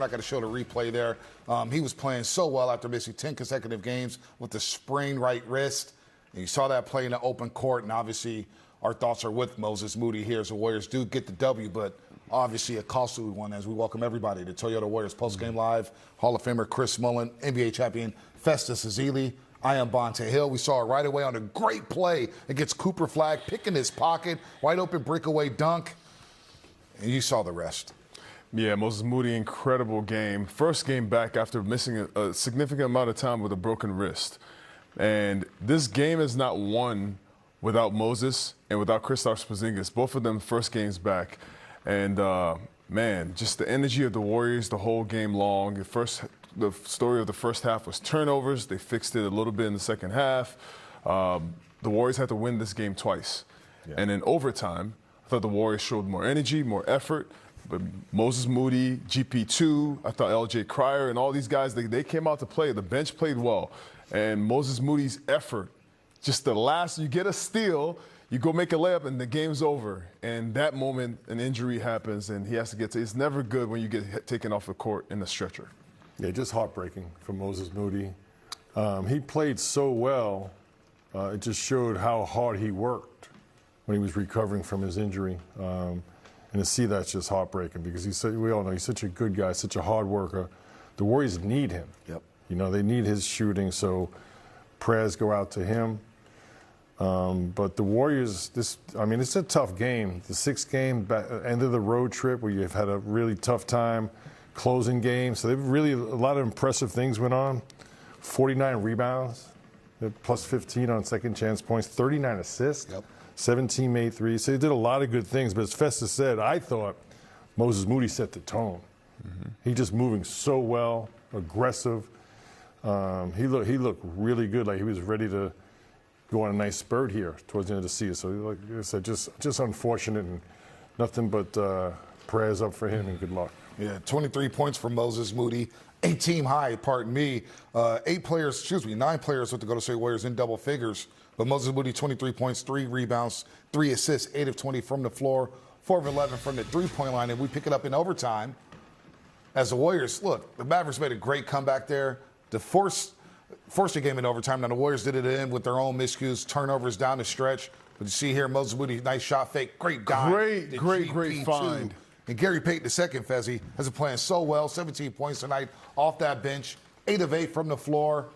Not going to show the replay there. He was playing so well after missing 10 consecutive games with the sprained right wrist. And you saw that play in the open court, and obviously our thoughts are with Moses Moody here as the Warriors do get the W, but obviously a costly one as we welcome everybody to Toyota Warriors Postgame Live. Hall of Famer Chris Mullin, NBA champion Festus Ezeli. I am Bonte Hill. We saw it right away on a great play against Cooper Flagg, picking his pocket, wide open breakaway dunk, and you saw the rest. Yeah, Moses Moody, incredible game. First game back after missing a significant amount of time with a broken wrist. And this game is not won without Moses and without Kristaps Porzingis. Both of them first games back. And, man, just the energy of the Warriors the whole game long. The story of the first half was turnovers. They fixed it a little bit in the second half. The Warriors had to win this game twice. Yeah. And in overtime, I thought the Warriors showed more energy, more effort. But Moses Moody, GP2, I thought LJ Cryer, and all these guys, they came out to play. The bench played well. And Moses Moody's effort, just the last, you get a steal, you go make a layup, and the game's over. And that moment, an injury happens, and he has to get to, it's never good when you get taken off the court in a stretcher. Yeah, just heartbreaking for Moses Moody. He played so well, it just showed how hard he worked when he was recovering from his injury. And to see that's just heartbreaking because we all know he's such a good guy, such a hard worker. The Warriors need him. Yep. You know, they need his shooting, so prayers go out to him. But the Warriors, it's a tough game. The sixth game, end of the road trip where you've had a really tough time closing games. So they've really, a lot of impressive things went on. 49 rebounds, plus 15 on second chance points, 39 assists. Yep. 17 made threes. So he did a lot of good things. But as Festus said, I thought Moses Moody set the tone. Mm-hmm. He's just moving so well, aggressive. He looked really good, like he was ready to go on a nice spurt here towards the end of the season. So like I said, just unfortunate and nothing but prayers up for him and good luck. Yeah, 23 points for Moses Moody. 8-team high, pardon me. 9 players with the Golden State Warriors in double figures. But Moses Moody, 23 points, 3 rebounds, 3 assists, 8 of 20 from the floor, 4 of 11 from the three-point line. And we pick it up in overtime as the Warriors, look, the Mavericks made a great comeback there to force the game in overtime. Now the Warriors did it in with their own miscues, turnovers down the stretch. But you see here, Moses Moody, nice shot fake, great dive. Great find. And Gary Payton II, Fezzi, has been playing so well, 17 points tonight off that bench, 8 of 8 from the floor.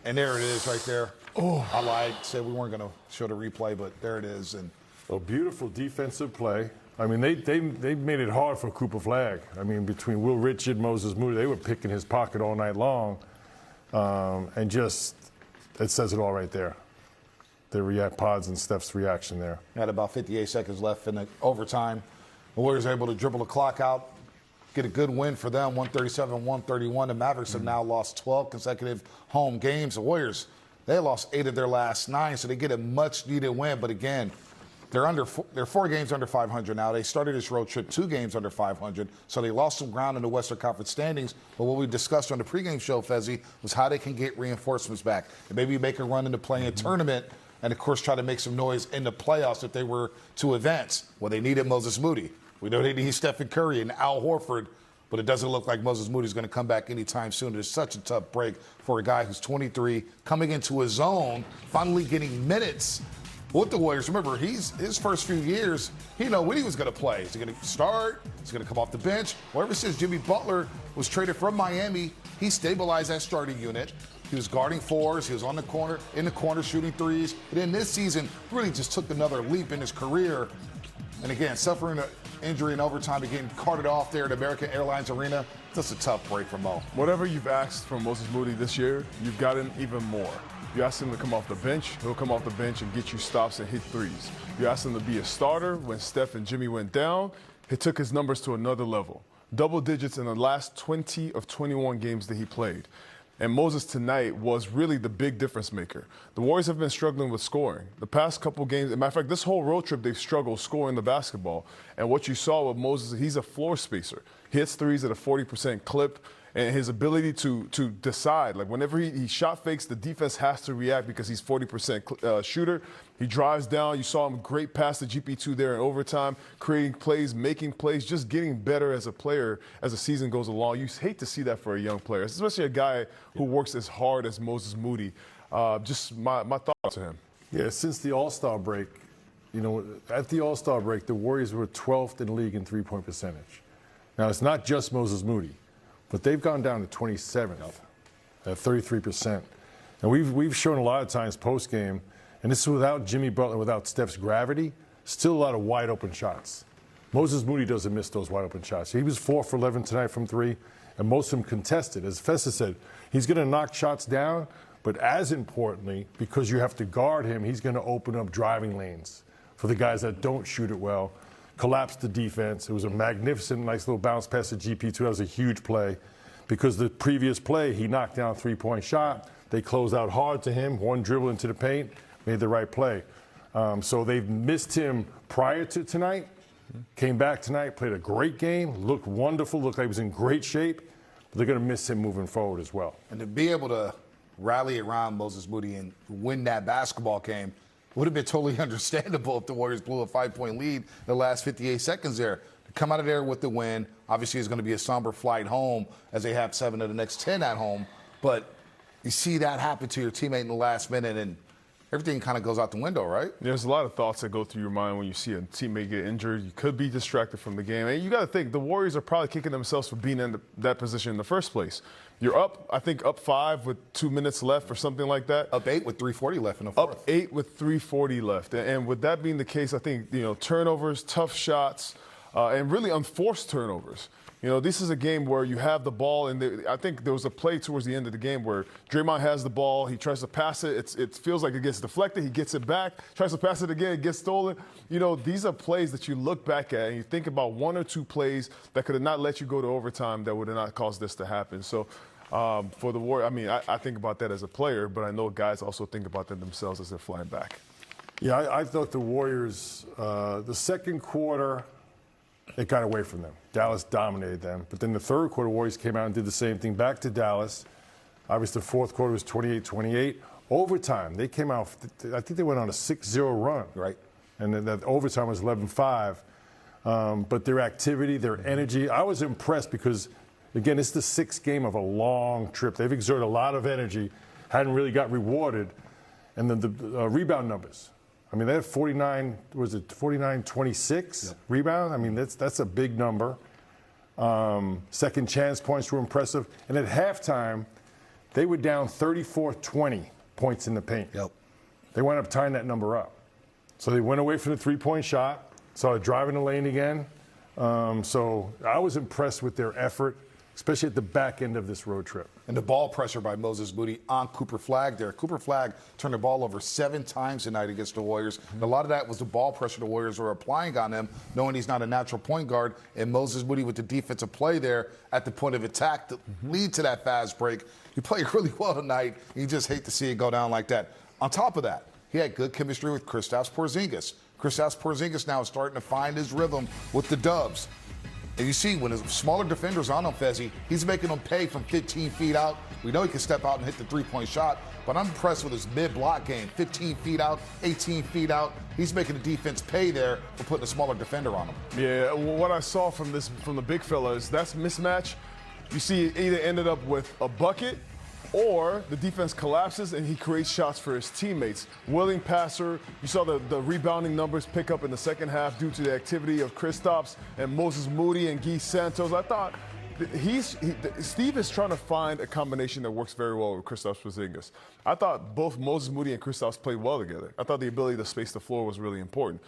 And there it is right there. Oh, I lied, said we weren't going to show the replay, but there it is. And a beautiful defensive play. I mean, they made it hard for Cooper Flagg. I mean, between Will Richard, Moses Moody, they were picking his pocket all night long. And just, it says it all right there. Pods and Steph's reaction there. Had about 58 seconds left in the overtime. The Warriors are able to dribble the clock out, get a good win for them, 137-131. The Mavericks have now lost 12 consecutive home games. The Warriors, they lost 8 of their last 9, so they get a much-needed win. But again, they're 4 games under 500 now. They started this road trip 2 games under 500, so they lost some ground in the Western Conference standings. But what we discussed on the pregame show, Fezzi, was how they can get reinforcements back and maybe make a run in the play-in tournament and, of course, try to make some noise in the playoffs if they were to advance. Well, they needed Moses Moody. We know they need Stephen Curry and Al Horford, but it doesn't look like Moses Moody is going to come back anytime soon. It's such a tough break for a guy who's 23, coming into his own, finally getting minutes with the Warriors. Remember, his first few years, he didn't know when he was going to play. Is he going to start? Is he going to come off the bench? Well, ever since Jimmy Butler was traded from Miami, he stabilized that starting unit. He was guarding 4s. He was in the corner shooting 3s. And then this season really just took another leap in his career. And again, suffering an injury in overtime, getting carted off there at American Airlines Arena. Just a tough break for Mo. Whatever you've asked from Moses Moody this year, you've gotten even more. You asked him to come off the bench, he'll come off the bench and get you stops and hit 3s. You asked him to be a starter when Steph and Jimmy went down, he took his numbers to another level. Double digits in the last 20 of 21 games that he played. And Moses tonight was really the big difference maker. The Warriors have been struggling with scoring. The past couple games, as a matter of fact, this whole road trip, they've struggled scoring the basketball. And what you saw with Moses, he's a floor spacer. He hits threes at a 40% clip. And his ability to decide, like whenever he shot fakes, the defense has to react because he's 40% shooter. He drives down. You saw him great pass to GP2 there in overtime, creating plays, making plays, just getting better as a player as the season goes along. You hate to see that for a young player, especially a guy who works as hard as Moses Moody. Just my thoughts to him. Yeah, since the All-Star break, at the All-Star break, the Warriors were 12th in the league in three-point percentage. Now, it's not just Moses Moody, but they've gone down to 27th at 33%. And we've shown a lot of times post-game, and this is without Jimmy Butler, without Steph's gravity, still a lot of wide-open shots. Moses Moody doesn't miss those wide-open shots. He was 4 for 11 tonight from 3, and most of them contested. As Fessa said, he's going to knock shots down, but as importantly, because you have to guard him, he's going to open up driving lanes for the guys that don't shoot it well. Collapsed the defense. It was a magnificent, nice little bounce pass to GP2. That was a huge play because the previous play, he knocked down a three-point shot. They closed out hard to him, one dribble into the paint, made the right play. So they've missed him prior to tonight, came back tonight, played a great game, looked wonderful, looked like he was in great shape. But they're going to miss him moving forward as well. And to be able to rally around Moses Moody and win that basketball game would have been totally understandable if the Warriors blew a 5-point lead in the last 58 seconds there. To come out of there with the win, obviously it's going to be a somber flight home as they have 7 of the next 10 at home. But you see that happen to your teammate in the last minute, and everything kind of goes out the window, right? There's a lot of thoughts that go through your mind when you see a teammate get injured. You could be distracted from the game. And you got to think, the Warriors are probably kicking themselves for being in that position in the first place. You're up, I think, up 5 with 2 minutes left or something like that. Up 8 with 3:40 left in the fourth. Up 8 with 3:40 left. And with that being the case, I think, turnovers, tough shots, and really unforced turnovers. This is a game where you have the ball, and I think there was a play towards the end of the game where Draymond has the ball, he tries to pass it, it feels like it gets deflected, he gets it back, tries to pass it again, it gets stolen. These are plays that you look back at and you think about 1 or 2 plays that could have not let you go to overtime that would have not caused this to happen. So for the Warriors, I think about that as a player, but I know guys also think about that themselves as they're flying back. Yeah, I thought the Warriors, the second quarter, it got away from them. Dallas dominated them. But then the third quarter, Warriors came out and did the same thing back to Dallas. Obviously, the fourth quarter was 28-28. Overtime, they came out, I think they went on a 6-0 run. Right. And then that overtime was 11-5. But their activity, their energy, I was impressed because, again, it's the 6th game of a long trip. They've exerted a lot of energy, hadn't really got rewarded. And then the rebound numbers. They had 49-26 rebound. That's a big number. Second chance points were impressive. And at halftime, they were down 34-20 points in the paint. Yep. They wound up tying that number up. So they went away from the three-point shot, started driving the lane again. So I was impressed with their effort, especially at the back end of this road trip. And the ball pressure by Moses Moody on Cooper Flagg there. Cooper Flagg turned the ball over 7 times tonight against the Warriors. And a lot of that was the ball pressure the Warriors were applying on him, knowing he's not a natural point guard. And Moses Moody with the defensive play there at the point of attack to lead to that fast break. You played really well tonight. You just hate to see it go down like that. On top of that, he had good chemistry with Kristaps Porzingis. Kristaps Porzingis now is starting to find his rhythm with the Dubs. And you see, when his smaller defenders on him, Fezzi, he's making them pay from 15 feet out. We know he can step out and hit the three-point shot, but I'm impressed with his mid-block game. 15 feet out, 18 feet out. He's making the defense pay there for putting a smaller defender on him. Yeah, well, what I saw from the big fella is that's mismatch. You see, it either ended up with a bucket or the defense collapses and he creates shots for his teammates. Willing passer. You saw the rebounding numbers pick up in the second half due to the activity of Kristaps and Moses Moody and Guy Santos. I thought Steve is trying to find a combination that works very well with Kristaps Porzingis. I thought both Moses Moody and Kristaps played well together. I thought the ability to space the floor was really important.